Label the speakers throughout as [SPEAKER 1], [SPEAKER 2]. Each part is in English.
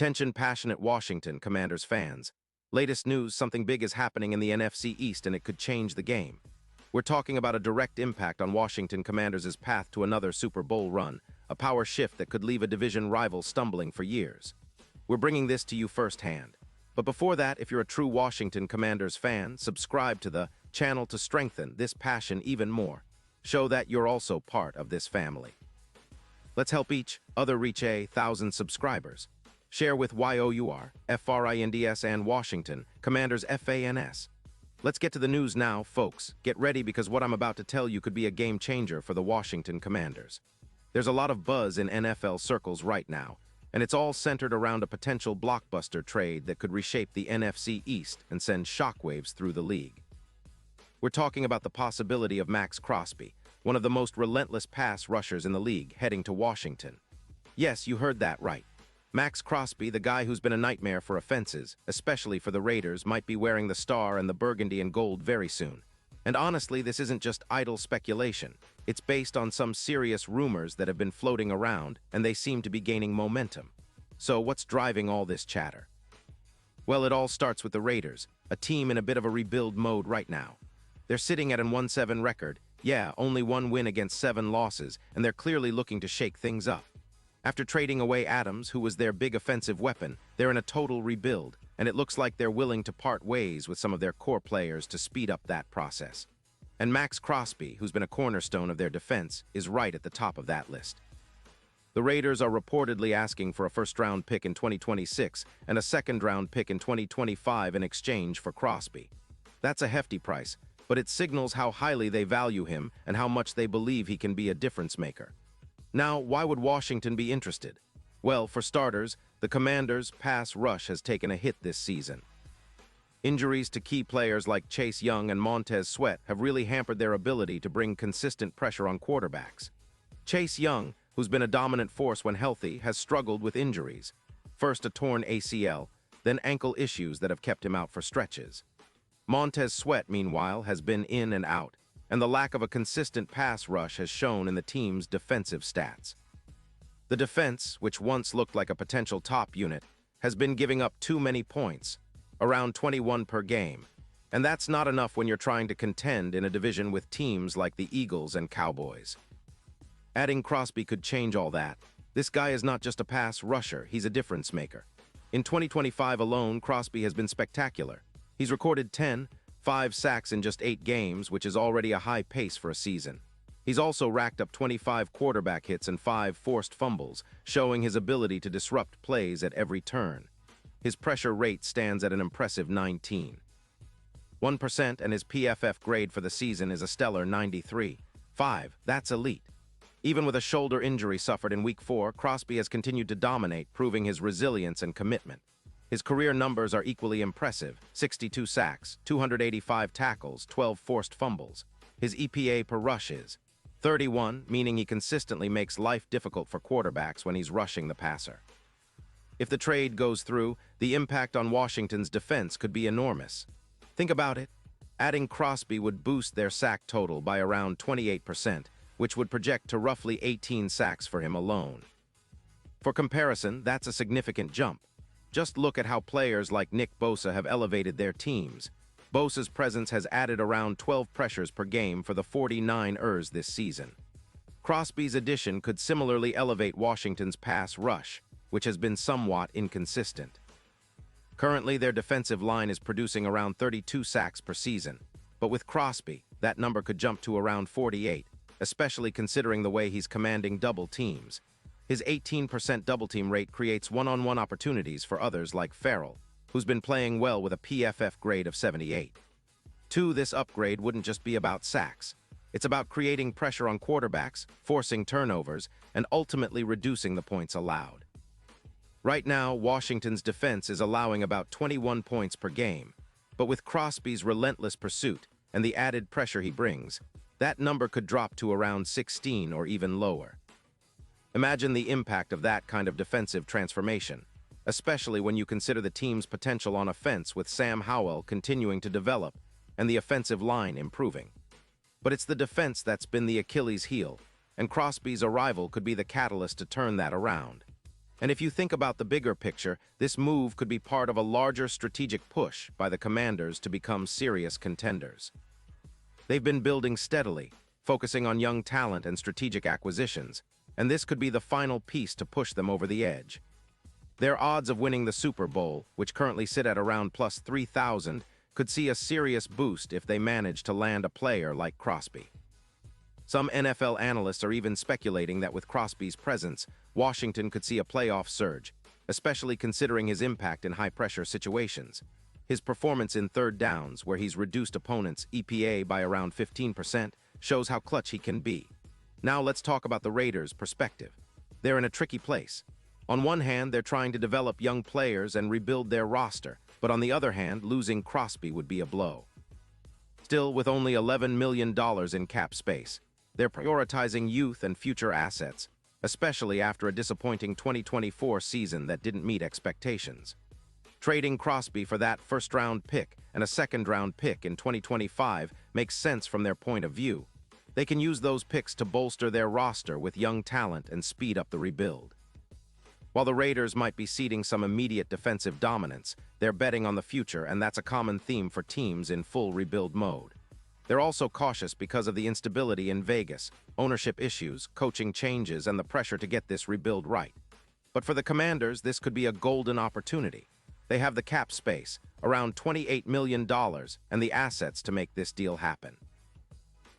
[SPEAKER 1] Attention passionate Washington Commanders fans. Latest news, something big is happening in the NFC East and it could change the game. We're talking about a direct impact on Washington Commanders' path to another Super Bowl run, a power shift that could leave a division rival stumbling for years. We're bringing this to you firsthand. But before that, if you're a true Washington Commanders fan, subscribe to the channel to strengthen this passion even more. Show that you're also part of this family. Let's help each other reach 1,000 subscribers. Share with YOUR, FRINDS and Washington, Commanders FANS. Let's get to the news now, folks. Get ready because what I'm about to tell you could be a game changer for the Washington Commanders. There's a lot of buzz in NFL circles right now, and it's all centered around a potential blockbuster trade that could reshape the NFC East and send shockwaves through the league. We're talking about the possibility of Max Crosby, one of the most relentless pass rushers in the league, heading to Washington. Yes, you heard that right. Max Crosby, the guy who's been a nightmare for offenses, especially for the Raiders, might be wearing the star and the burgundy and gold very soon. And honestly, this isn't just idle speculation. It's based on some serious rumors that have been floating around, and they seem to be gaining momentum. So what's driving all this chatter? Well, it all starts with the Raiders, a team in a bit of a rebuild mode right now. They're sitting at an 1-7 record, only one win against 7 losses, and they're clearly looking to shake things up. After trading away Adams, who was their big offensive weapon, they're in a total rebuild, and it looks like they're willing to part ways with some of their core players to speed up that process. And Max Crosby, who's been a cornerstone of their defense, is right at the top of that list. The Raiders are reportedly asking for a first-round pick in 2026 and a second-round pick in 2025 in exchange for Crosby. That's a hefty price, but it signals how highly they value him and how much they believe he can be a difference-maker. Now, why would Washington be interested? Well, for starters, the Commanders' pass rush has taken a hit this season. Injuries to key players like Chase Young and Montez Sweat have really hampered their ability to bring consistent pressure on quarterbacks. Chase Young, who's been a dominant force when healthy, has struggled with injuries. First a torn ACL, then ankle issues that have kept him out for stretches. Montez Sweat, meanwhile, has been in and out, and the lack of a consistent pass rush has shown in the team's defensive stats. The defense, which once looked like a potential top unit, has been giving up too many points, around 21 per game, and that's not enough when you're trying to contend in a division with teams like the Eagles and Cowboys. Adding Crosby could change all that. This guy is not just a pass rusher, he's a difference maker. In 2025 alone, Crosby has been spectacular. He's recorded 5 sacks in just 8 games, which is already a high pace for a season. He's also racked up 25 quarterback hits and 5 forced fumbles, showing his ability to disrupt plays at every turn. His pressure rate stands at an impressive 19%, and his PFF grade for the season is a stellar 93.5. That's elite. Even with a shoulder injury suffered in Week 4, Crosby has continued to dominate, proving his resilience and commitment. His career numbers are equally impressive: 62 sacks, 285 tackles, 12 forced fumbles. His EPA per rush is 31, meaning he consistently makes life difficult for quarterbacks when he's rushing the passer. If the trade goes through, the impact on Washington's defense could be enormous. Think about it. Adding Crosby would boost their sack total by around 28%, which would project to roughly 18 sacks for him alone. For comparison, that's a significant jump. Just look at how players like Nick Bosa have elevated their teams. Bosa's presence has added around 12 pressures per game for the 49ers this season. Crosby's addition could similarly elevate Washington's pass rush, which has been somewhat inconsistent. Currently, their defensive line is producing around 32 sacks per season, but with Crosby, that number could jump to around 48, especially considering the way he's commanding double teams. His 18% double-team rate creates one-on-one opportunities for others like Farrell, who's been playing well with a PFF grade of 78. This upgrade wouldn't just be about sacks. It's about creating pressure on quarterbacks, forcing turnovers, and ultimately reducing the points allowed. Right now, Washington's defense is allowing about 21 points per game, but with Crosby's relentless pursuit and the added pressure he brings, that number could drop to around 16 or even lower. Imagine the impact of that kind of defensive transformation, especially when you consider the team's potential on offense with Sam Howell continuing to develop and the offensive line improving. But it's the defense that's been the Achilles heel, and Crosby's arrival could be the catalyst to turn that around. And if you think about the bigger picture, this move could be part of a larger strategic push by the Commanders to become serious contenders. They've been building steadily, focusing on young talent and strategic acquisitions, and this could be the final piece to push them over the edge. Their odds of winning the Super Bowl, which currently sit at around plus 3,000, could see a serious boost if they manage to land a player like Crosby. Some NFL analysts are even speculating that with Crosby's presence, Washington could see a playoff surge, especially considering his impact in high-pressure situations. His performance in third downs, where he's reduced opponents' EPA by around 15%, shows how clutch he can be. Now let's talk about the Raiders' perspective. They're in a tricky place. On one hand, they're trying to develop young players and rebuild their roster, but on the other hand, losing Crosby would be a blow. Still, with only $11 million in cap space, they're prioritizing youth and future assets, especially after a disappointing 2024 season that didn't meet expectations. Trading Crosby for that first-round pick and a second-round pick in 2025 makes sense from their point of view. They can use those picks to bolster their roster with young talent and speed up the rebuild. While the Raiders might be ceding some immediate defensive dominance, they're betting on the future, and that's a common theme for teams in full rebuild mode. They're also cautious because of the instability in Vegas, ownership issues, coaching changes, and the pressure to get this rebuild right. But for the Commanders, this could be a golden opportunity. They have the cap space, around $28 million, and the assets to make this deal happen.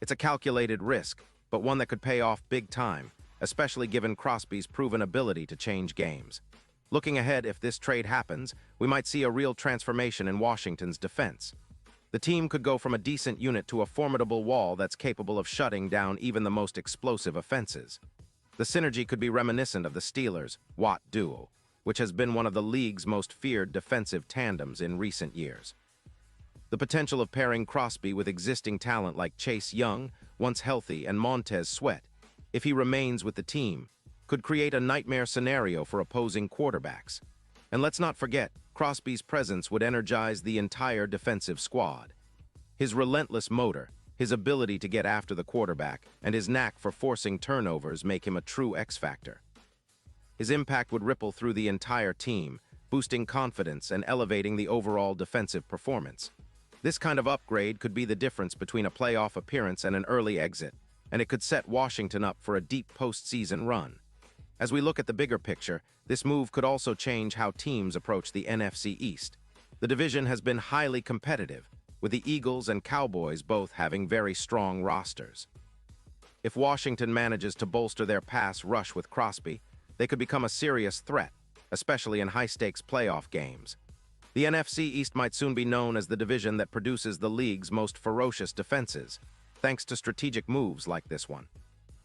[SPEAKER 1] It's a calculated risk, but one that could pay off big time, especially given Crosby's proven ability to change games. Looking ahead, if this trade happens, we might see a real transformation in Washington's defense. The team could go from a decent unit to a formidable wall that's capable of shutting down even the most explosive offenses. The synergy could be reminiscent of the Steelers-Watt duo, which has been one of the league's most feared defensive tandems in recent years. The potential of pairing Crosby with existing talent like Chase Young, once healthy, and Montez Sweat, if he remains with the team, could create a nightmare scenario for opposing quarterbacks. And let's not forget, Crosby's presence would energize the entire defensive squad. His relentless motor, his ability to get after the quarterback, and his knack for forcing turnovers make him a true X-factor. His impact would ripple through the entire team, boosting confidence and elevating the overall defensive performance. This kind of upgrade could be the difference between a playoff appearance and an early exit, and it could set Washington up for a deep postseason run. As we look at the bigger picture, this move could also change how teams approach the NFC East. The division has been highly competitive, with the Eagles and Cowboys both having very strong rosters. If Washington manages to bolster their pass rush with Crosby, they could become a serious threat, especially in high-stakes playoff games. The NFC East might soon be known as the division that produces the league's most ferocious defenses, thanks to strategic moves like this one.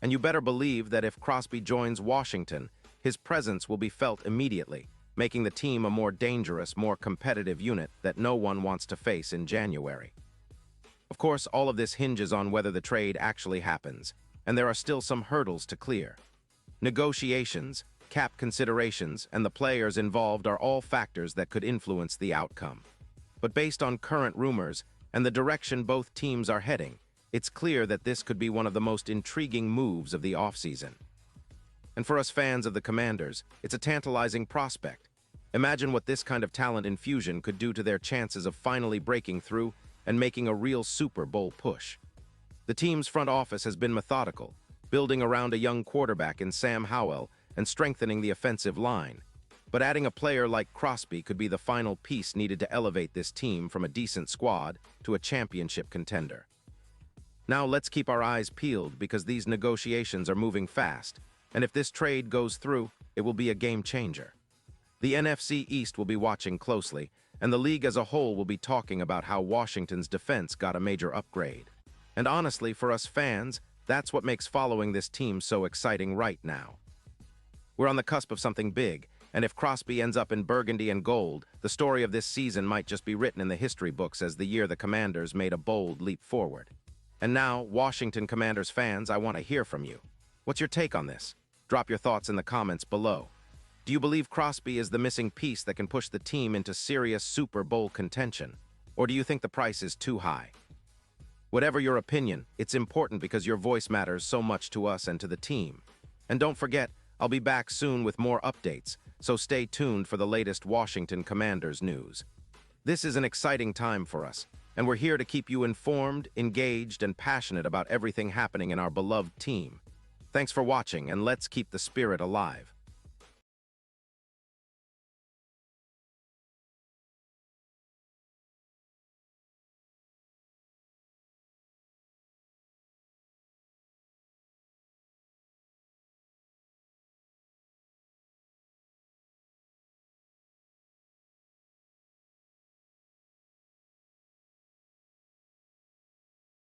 [SPEAKER 1] And you better believe that if Crosby joins Washington, his presence will be felt immediately, making the team a more dangerous, more competitive unit that no one wants to face in January. Of course, all of this hinges on whether the trade actually happens, and there are still some hurdles to clear. Negotiations, cap considerations, and the players involved are all factors that could influence the outcome. But based on current rumors and the direction both teams are heading, it's clear that this could be one of the most intriguing moves of the offseason. And for us fans of the Commanders, it's a tantalizing prospect. Imagine what this kind of talent infusion could do to their chances of finally breaking through and making a real Super Bowl push. The team's front office has been methodical, building around a young quarterback in Sam Howell and strengthening the offensive line. But adding a player like Crosby could be the final piece needed to elevate this team from a decent squad to a championship contender. Now let's keep our eyes peeled because these negotiations are moving fast, and if this trade goes through, it will be a game changer. The NFC East will be watching closely, and the league as a whole will be talking about how Washington's defense got a major upgrade. And honestly, for us fans, that's what makes following this team so exciting right now. We're on the cusp of something big, and if Crosby ends up in burgundy and gold, the story of this season might just be written in the history books as the year the Commanders made a bold leap forward. And now, Washington Commanders fans, I want to hear from you. What's your take on this? Drop your thoughts in the comments below. Do you believe Crosby is the missing piece that can push the team into serious Super Bowl contention? Or do you think the price is too high? Whatever your opinion, it's important because your voice matters so much to us and to the team. And don't forget, I'll be back soon with more updates, so stay tuned for the latest Washington Commanders news. This is an exciting time for us, and we're here to keep you informed, engaged, and passionate about everything happening in our beloved team. Thanks for watching, and let's keep the spirit alive.